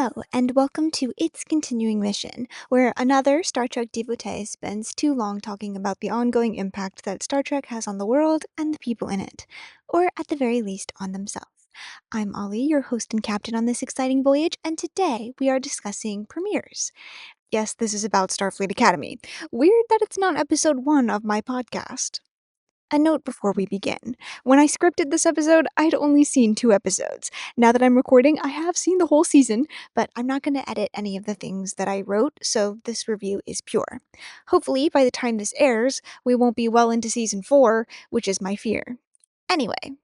Hello, and welcome to Its Continuing Mission, where another Star Trek devotee spends too long talking about the ongoing impact that Star Trek has on the world and the people in it, or at the very least on themselves. I'm Ollie, your host and captain on this exciting voyage, and today we are discussing premieres. Yes, this is about Starfleet Academy. Weird that it's not episode 1 of my podcast. A note before we begin. When I scripted this episode, I'd only seen 2 episodes. Now that I'm recording, I have seen the whole season, but I'm not going to edit any of the things that I wrote, so this review is pure. Hopefully, by the time this airs, we won't be well into season 4, which is my fear. Anyway,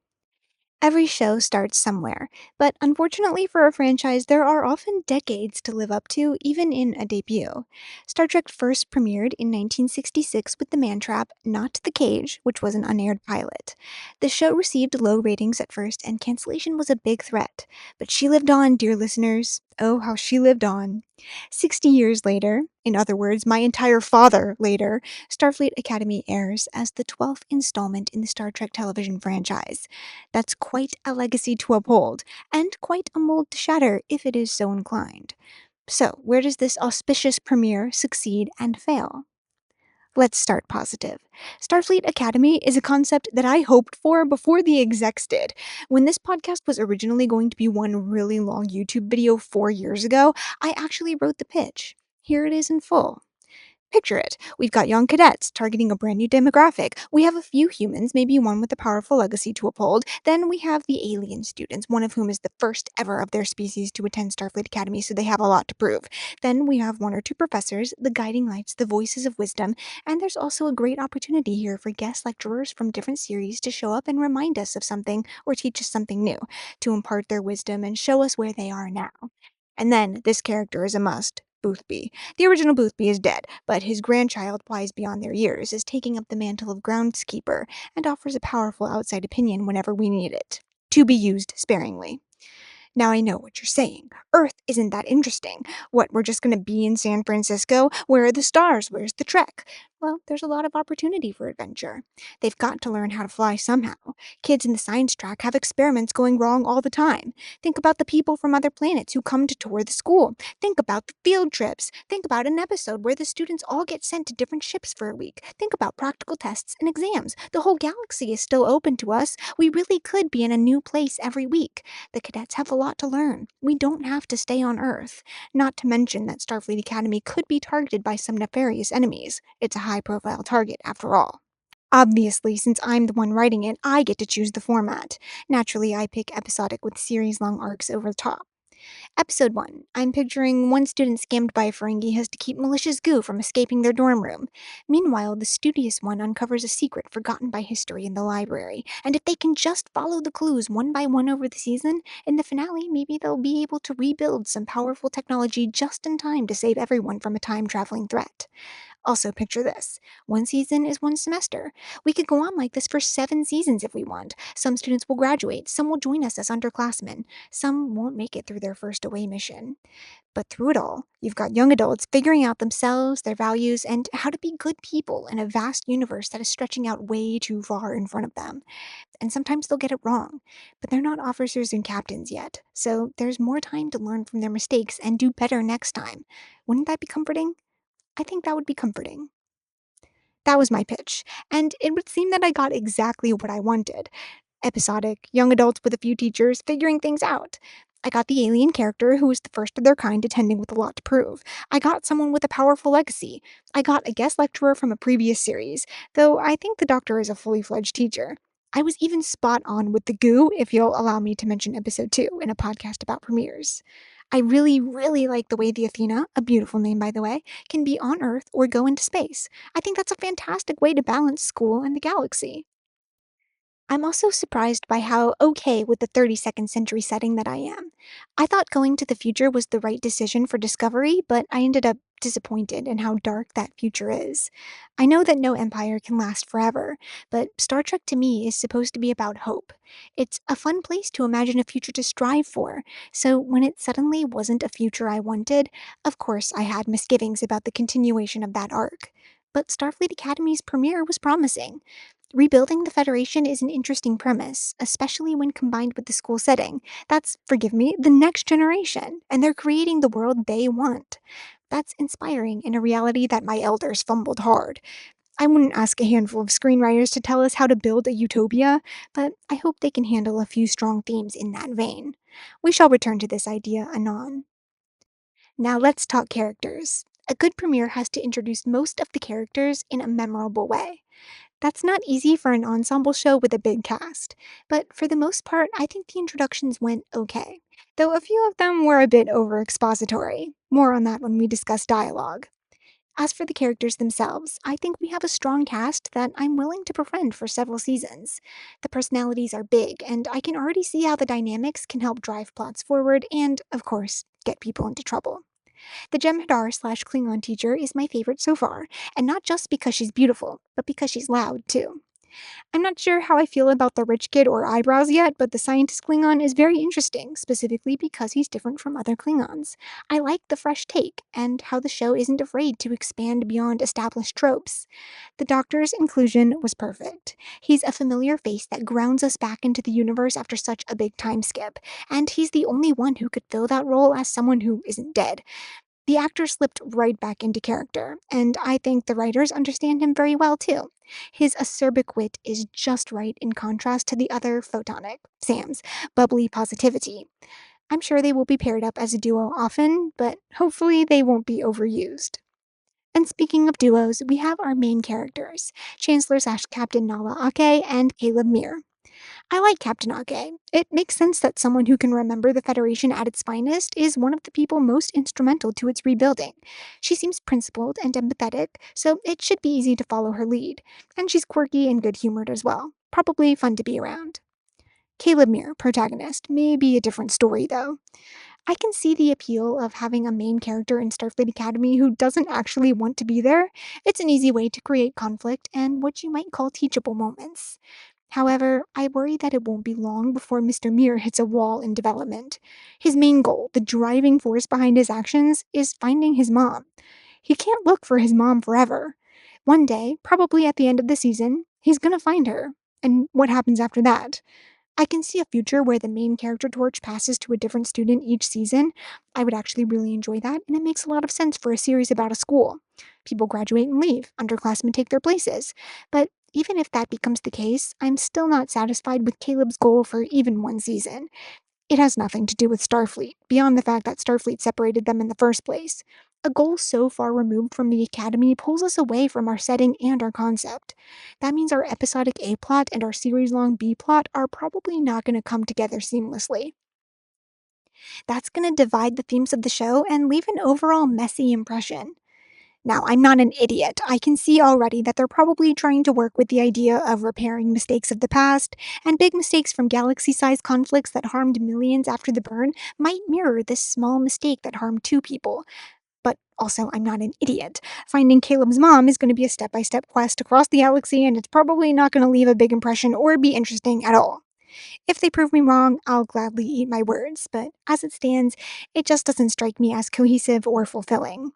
every show starts somewhere, but unfortunately for a franchise, there are often decades to live up to, even in a debut. Star Trek first premiered in 1966 with The Man Trap, Not the Cage, which was an unaired pilot. The show received low ratings at first, and cancellation was a big threat. But she lived on, dear listeners. Oh, how she lived on. 60 years later, in other words, my entire father later, Starfleet Academy airs as the 12th installment in the Star Trek television franchise. That's quite a legacy to uphold, and quite a mold to shatter if it is so inclined. So, where does this auspicious premiere succeed and fail? Let's start positive. Starfleet Academy is a concept that I hoped for before the execs did. When this podcast was originally going to be one really long YouTube video 4 years ago, I actually wrote the pitch. Here it is in full. Picture it. We've got young cadets targeting a brand new demographic. We have a few humans, maybe one with a powerful legacy to uphold. Then we have the alien students, one of whom is the first ever of their species to attend Starfleet Academy, so they have a lot to prove. Then we have 1 or 2 professors, the guiding lights, the voices of wisdom, and there's also a great opportunity here for guest lecturers from different series to show up and remind us of something or teach us something new, to impart their wisdom and show us where they are now. And then this character is a must. Boothby. The original Boothby is dead, but his grandchild, wise beyond their years, is taking up the mantle of groundskeeper and offers a powerful outside opinion whenever we need it. To be used sparingly. Now I know what you're saying. Earth isn't that interesting. What, we're just gonna be in San Francisco? Where are the stars? Where's the trek? Well, there's a lot of opportunity for adventure. They've got to learn how to fly somehow. Kids in the science track have experiments going wrong all the time. Think about the people from other planets who come to tour the school. Think about the field trips. Think about an episode where the students all get sent to different ships for a week. Think about practical tests and exams. The whole galaxy is still open to us. We really could be in a new place every week. The cadets have a lot to learn. We don't have to stay on Earth. Not to mention that Starfleet Academy could be targeted by some nefarious enemies. It's a high-profile target, after all. Obviously, since I'm the one writing it, I get to choose the format. Naturally, I pick episodic with series-long arcs over the top. Episode 1. I'm picturing one student scammed by a Ferengi has to keep malicious goo from escaping their dorm room. Meanwhile, the studious one uncovers a secret forgotten by history in the library, and if they can just follow the clues one by one over the season, in the finale, maybe they'll be able to rebuild some powerful technology just in time to save everyone from a time-traveling threat. Also, picture this. One season is one semester. We could go on like this for 7 seasons if we want. Some students will graduate, some will join us as underclassmen, some won't make it through their first away mission. But through it all, you've got young adults figuring out themselves, their values, and how to be good people in a vast universe that is stretching out way too far in front of them. And sometimes they'll get it wrong, but they're not officers and captains yet, so there's more time to learn from their mistakes and do better next time. Wouldn't that be comforting? I think that would be comforting. That was my pitch, and it would seem that I got exactly what I wanted. Episodic, young adults with a few teachers figuring things out. I got the alien character who was the first of their kind attending with a lot to prove. I got someone with a powerful legacy. I got a guest lecturer from a previous series, though I think the doctor is a fully fledged teacher. I was even spot on with the goo, if you'll allow me to mention episode 2 in a podcast about premieres. I really, really like the way the Athena, a beautiful name by the way, can be on Earth or go into space. I think that's a fantastic way to balance school and the galaxy. I'm also surprised by how okay with the 32nd century setting that I am. I thought going to the future was the right decision for Discovery, but I ended up disappointed in how dark that future is. I know that no empire can last forever, but Star Trek to me is supposed to be about hope. It's a fun place to imagine a future to strive for, so when it suddenly wasn't a future I wanted, of course I had misgivings about the continuation of that arc. But Starfleet Academy's premiere was promising. Rebuilding the Federation is an interesting premise, especially when combined with the school setting. That's, forgive me, the next generation, and they're creating the world they want. That's inspiring in a reality that my elders fumbled hard. I wouldn't ask a handful of screenwriters to tell us how to build a utopia, but I hope they can handle a few strong themes in that vein. We shall return to this idea anon. Now let's talk characters. A good premiere has to introduce most of the characters in a memorable way. That's not easy for an ensemble show with a big cast, but for the most part, I think the introductions went okay, though a few of them were a bit over expository. More on that when we discuss dialogue. As for the characters themselves, I think we have a strong cast that I'm willing to befriend for several seasons. The personalities are big, and I can already see how the dynamics can help drive plots forward and, of course, get people into trouble. The Jem'Hadar slash Klingon teacher is my favorite so far, and not just because she's beautiful, but because she's loud, too. I'm not sure how I feel about the rich kid or eyebrows yet, but the scientist Klingon is very interesting, specifically because he's different from other Klingons. I like the fresh take, and how the show isn't afraid to expand beyond established tropes. The Doctor's inclusion was perfect. He's a familiar face that grounds us back into the universe after such a big time skip, and he's the only one who could fill that role as someone who isn't dead. The actor slipped right back into character, and I think the writers understand him very well too. His acerbic wit is just right in contrast to the other photonic, Sam's, bubbly positivity. I'm sure they will be paired up as a duo often, but hopefully they won't be overused. And speaking of duos, we have our main characters, Chancellor slash Captain Nala Ake and Caleb Mir. I like Captain Ake. It makes sense that someone who can remember the Federation at its finest is one of the people most instrumental to its rebuilding. She seems principled and empathetic, so it should be easy to follow her lead. And she's quirky and good humored as well. Probably fun to be around. Caleb Mir, protagonist, may be a different story though. I can see the appeal of having a main character in Starfleet Academy who doesn't actually want to be there. It's an easy way to create conflict and what you might call teachable moments. However, I worry that it won't be long before Mr. Mir hits a wall in development. His main goal, the driving force behind his actions, is finding his mom. He can't look for his mom forever. One day, probably at the end of the season, he's gonna find her. And what happens after that? I can see a future where the main character torch passes to a different student each season. I would actually really enjoy that, and it makes a lot of sense for a series about a school. People graduate and leave, underclassmen take their places. But even if that becomes the case, I'm still not satisfied with Caleb's goal for even one season. It has nothing to do with Starfleet, beyond the fact that Starfleet separated them in the first place. A goal so far removed from the Academy pulls us away from our setting and our concept. That means our episodic A plot and our series long B plot are probably not going to come together seamlessly. That's going to divide the themes of the show and leave an overall messy impression. Now, I'm not an idiot. I can see already that they're probably trying to work with the idea of repairing mistakes of the past, and big mistakes from galaxy sized conflicts that harmed millions after the burn might mirror this small mistake that harmed two people. But also, I'm not an idiot. Finding Caleb's mom is going to be a step by step quest across the galaxy, and it's probably not going to leave a big impression or be interesting at all. If they prove me wrong, I'll gladly eat my words, but as it stands, it just doesn't strike me as cohesive or fulfilling.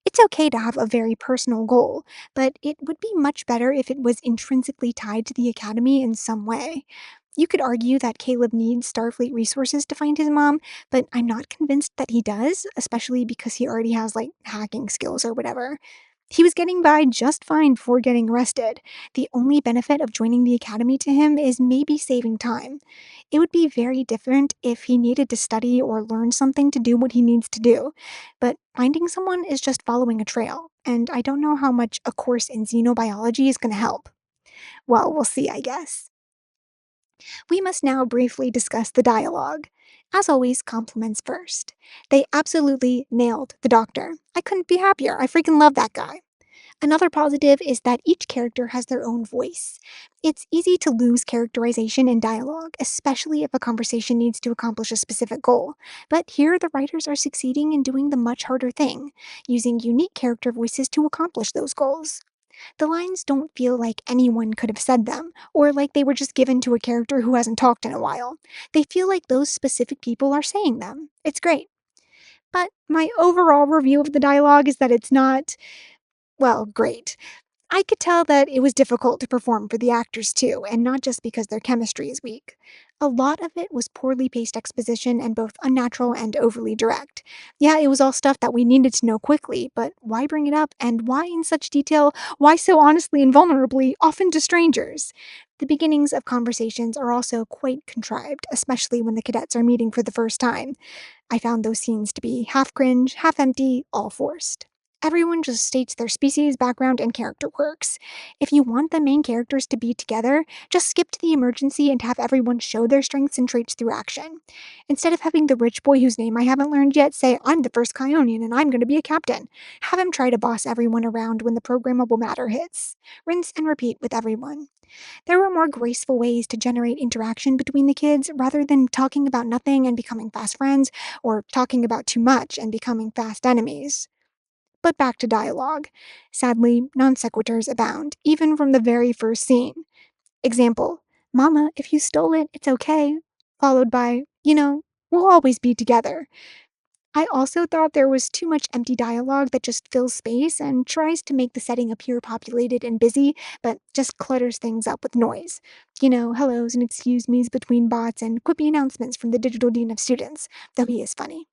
It's okay to have a very personal goal, but it would be much better if it was intrinsically tied to the Academy in some way. You could argue that Caleb needs Starfleet resources to find his mom, but I'm not convinced that he does, especially because he already has, like, hacking skills or whatever. He was getting by just fine before getting arrested. The only benefit of joining the Academy to him is maybe saving time. It would be very different if he needed to study or learn something to do what he needs to do. But finding someone is just following a trail, and I don't know how much a course in xenobiology is going to help. Well, we'll see, I guess. We must now briefly discuss the dialogue. As always, compliments first. They absolutely nailed the Doctor. I couldn't be happier. I freaking love that guy. Another positive is that each character has their own voice. It's easy to lose characterization in dialogue, especially if a conversation needs to accomplish a specific goal. But here, the writers are succeeding in doing the much harder thing, using unique character voices to accomplish those goals. The lines don't feel like anyone could have said them, or like they were just given to a character who hasn't talked in a while. They feel like those specific people are saying them. It's great. But my overall review of the dialogue is that it's not, well, great. I could tell that it was difficult to perform for the actors too, and not just because their chemistry is weak. A lot of it was poorly paced exposition and both unnatural and overly direct. Yeah, it was all stuff that we needed to know quickly, but why bring it up and why in such detail? Why so honestly and vulnerably, often to strangers? The beginnings of conversations are also quite contrived, especially when the cadets are meeting for the first time. I found those scenes to be half cringe, half empty, all forced. Everyone just states their species, background, and character quirks. If you want the main characters to be together, just skip to the emergency and have everyone show their strengths and traits through action. Instead of having the rich boy whose name I haven't learned yet say, I'm the first Kyonian and I'm going to be a captain, have him try to boss everyone around when the programmable matter hits. Rinse and repeat with everyone. There were more graceful ways to generate interaction between the kids rather than talking about nothing and becoming fast friends, or talking about too much and becoming fast enemies. But back to dialogue. Sadly, non sequiturs abound, even from the very first scene. Example: Mama, if you stole it, it's okay. Followed by, we'll always be together. I also thought there was too much empty dialogue that just fills space and tries to make the setting appear populated and busy, but just clutters things up with noise. Hellos and excuse me's between bots and quippy announcements from the digital dean of students, though he is funny.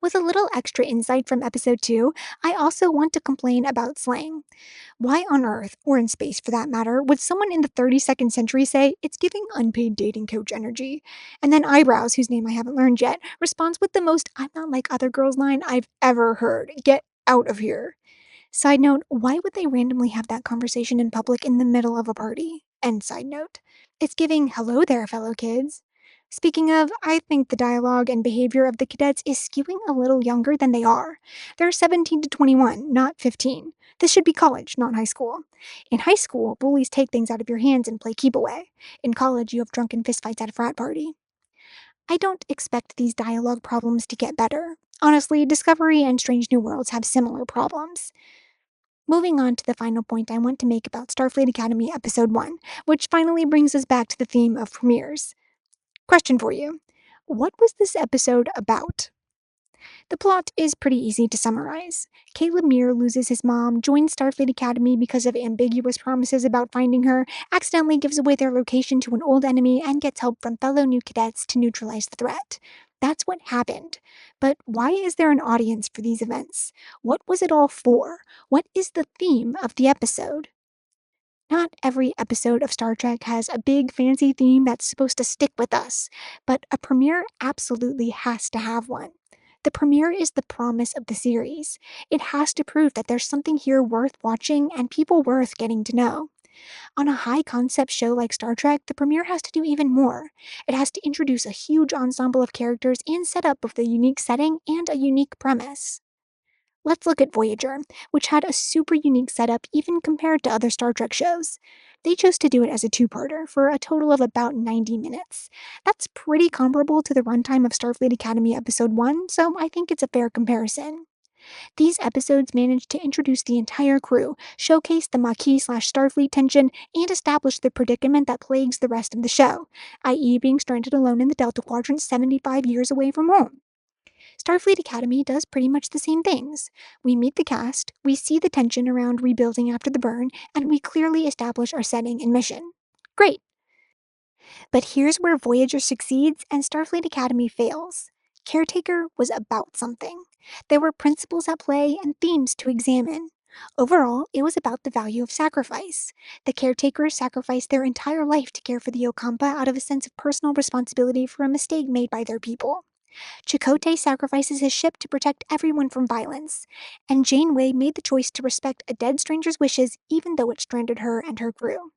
With a little extra insight from episode 2, I also want to complain about slang. Why on earth, or in space for that matter, would someone in the 32nd century say, it's giving unpaid dating coach energy? And then Eyebrows, whose name I haven't learned yet, responds with the most I'm not like other girls line I've ever heard. Get out of here. Side note, why would they randomly have that conversation in public in the middle of a party? End side note. It's giving hello there, fellow kids. Speaking of, I think the dialogue and behavior of the cadets is skewing a little younger than they are. They're 17 to 21, not 15. This should be college, not high school. In high school, bullies take things out of your hands and play keep away. In college, you have drunken fistfights at a frat party. I don't expect these dialogue problems to get better. Honestly, Discovery and Strange New Worlds have similar problems. Moving on to the final point I want to make about Starfleet Academy Episode 1, which finally brings us back to the theme of premieres. Question for you: what was this episode about? The plot is pretty easy to summarize. Caleb Muir loses his mom, joins Starfleet Academy because of ambiguous promises about finding her, accidentally gives away their location to an old enemy, and gets help from fellow new cadets to neutralize the threat. That's what happened. But why is there an audience for these events? What was it all for? What is the theme of the episode? Not every episode of Star Trek has a big fancy theme that's supposed to stick with us, but a premiere absolutely has to have one. The premiere is the promise of the series. It has to prove that there's something here worth watching and people worth getting to know. On a high concept show like Star Trek, the premiere has to do even more. It has to introduce a huge ensemble of characters and set up with a unique setting and a unique premise. Let's look at Voyager, which had a super unique setup even compared to other Star Trek shows. They chose to do it as a two-parter for a total of about 90 minutes. That's pretty comparable to the runtime of Starfleet Academy Episode 1, so I think it's a fair comparison. These episodes managed to introduce the entire crew, showcase the Maquis/Starfleet tension, and establish the predicament that plagues the rest of the show, i.e., being stranded alone in the Delta Quadrant 75 years away from home. Starfleet Academy does pretty much the same things. We meet the cast, we see the tension around rebuilding after the burn, and we clearly establish our setting and mission. Great. But here's where Voyager succeeds and Starfleet Academy fails. Caretaker was about something. There were principles at play and themes to examine. Overall, it was about the value of sacrifice. The caretakers sacrificed their entire life to care for the Okampa out of a sense of personal responsibility for a mistake made by their people. Chakotay sacrifices his ship to protect everyone from violence, and Janeway made the choice to respect a dead stranger's wishes even though it stranded her and her crew.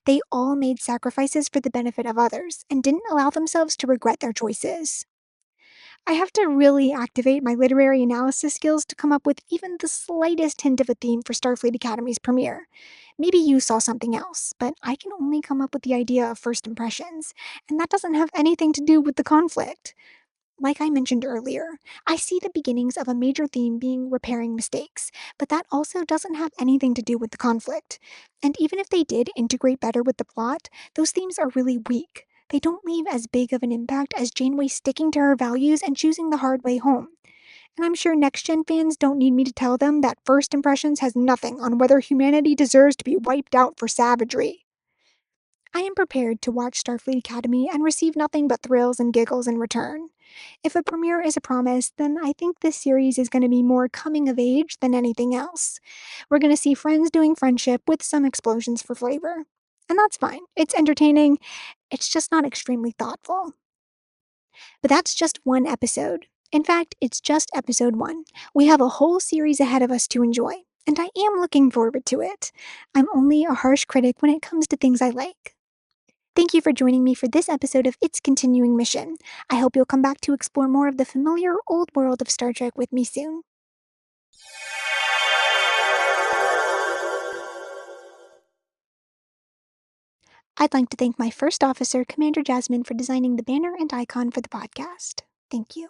They all made sacrifices for the benefit of others and didn't allow themselves to regret their choices. I have to really activate my literary analysis skills to come up with even the slightest hint of a theme for Starfleet Academy's premiere. Maybe you saw something else, but I can only come up with the idea of first impressions, and that doesn't have anything to do with the conflict. Like I mentioned earlier, I see the beginnings of a major theme being repairing mistakes, but that also doesn't have anything to do with the conflict. And even if they did integrate better with the plot, those themes are really weak. They don't leave as big of an impact as Janeway sticking to her values and choosing the hard way home. And I'm sure Next Gen fans don't need me to tell them that First Impressions has nothing on whether humanity deserves to be wiped out for savagery. I am prepared to watch Starfleet Academy and receive nothing but thrills and giggles in return. If a premiere is a promise, then I think this series is going to be more coming of age than anything else. We're going to see friends doing friendship with some explosions for flavor. And that's fine. It's entertaining, it's just not extremely thoughtful. But that's just one episode. In fact, it's just episode one. We have a whole series ahead of us to enjoy, and I am looking forward to it. I'm only a harsh critic when it comes to things I like. Thank you for joining me for this episode of Its Continuing Mission. I hope you'll come back to explore more of the familiar old world of Star Trek with me soon. I'd like to thank my first officer, Commander Jasmine, for designing the banner and icon for the podcast. Thank you.